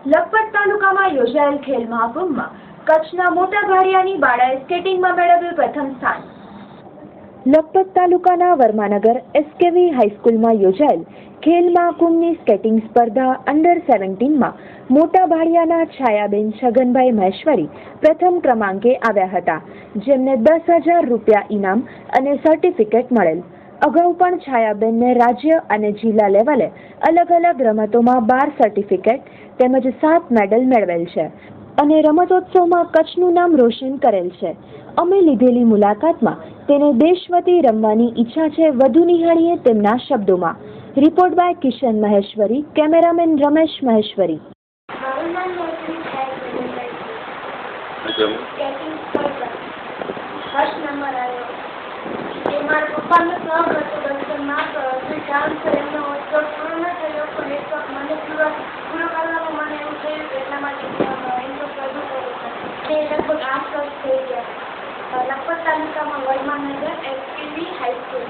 લખપત તાલુકામાં યોજાયેલ ખેલ મહાકુંભમાં કચ્છના મોટા ભાડિયાની બાળાએ સ્કેટિંગમાં મેળવ્યું પ્રથમ સ્થાન। લખપત તાલુકાના વર્માનગર એસકેવી હાઈસ્કૂલમાં યોજાયેલ ખેલ મહાકુંભની સ્કેટિંગ સ્પર્ધા અંડર 17માં મોટા ભાડિયાના છાયાબેન છગનભાઈ મહેશ્વરી પ્રથમ ક્રમાંકે આવ્યા હતા, જેમને 10,000 રૂપિયા ઇનામ અને સર્ટિફિકેટ મળેલ। અગાઉ પણ છાયાબેનને રાજ્ય અને જિલ્લા લેવલે અલગ અલગ રમતોમાં 12 સર્ટિફિકેટ તેમજ 7 મેડલ મેળવેલ છે અને રમતોત્સવમાં કચ્છનું નામ રોશન કરેલ છે। અમે લીધેલી મુલાકાતમાં તેને દેશ વતી રમવાની ઈચ્છા છે, વધુ નિહાળીએ તેમના શબ્દોમાં। Report by Kishan Maheshwari, cameraman Ramesh Maheshwari. મારા પપ્પાનો શોખ હતો બચપનમાં ડાન્સ એમનો શોખ પૂરો ન થયો, પણ એ શોખ મને પૂરો કરવામાં મને એવું થયું કે એટલા માટે ઇન્ટરેસ્ટ વધુ કર્યો છે। એ લગભગ 8 વર્ષ થઈ ગયા। લખપત તાલુકામાં વર્માનગર એસકેવી હાઈસ્કૂલ।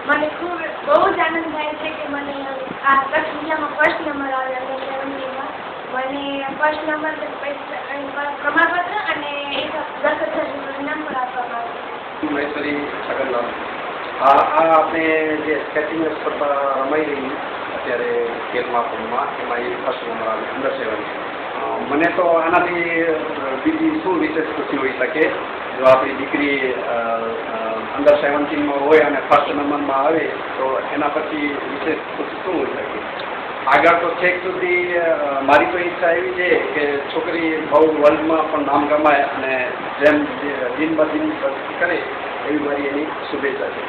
મને બહુ જ આનંદ થાય છે કે મને આ કચ્છ જિલ્લામાં ફર્સ્ટ નંબર આવ્યો છે। 17માં મને ફર્સ્ટ નંબર પ્રમાણપત્ર અને 10,000 રૂપિયા ઇનામ પણ આપવામાં આવ્યું છે। મહેશ્વરી છગનલાલ, આપણે જે સ્કેટિંગ સ્પર્ધા રમાઈ રહી અત્યારે ખેલ મહાકુંભમાં, એમાં એ ફર્સ્ટ નંબર આવે અંડર 17। મને તો આનાથી બીજી શું વિશેષ ખુશી હોઈ શકે, જો આપણી દીકરી અંડર 17માં હોય અને ફર્સ્ટ નંબરમાં આવે તો એના પછી વિશેષ ખુશી શું હોઈ શકે। આગળ તો છેક સુધી મારી તો ઈચ્છા એવી છે કે છોકરી બહુ વર્લ્ડમાં પણ નામ કમાય અને જેમ દિન બ દિન કરે એવી મારી એની શુભેચ્છા છે।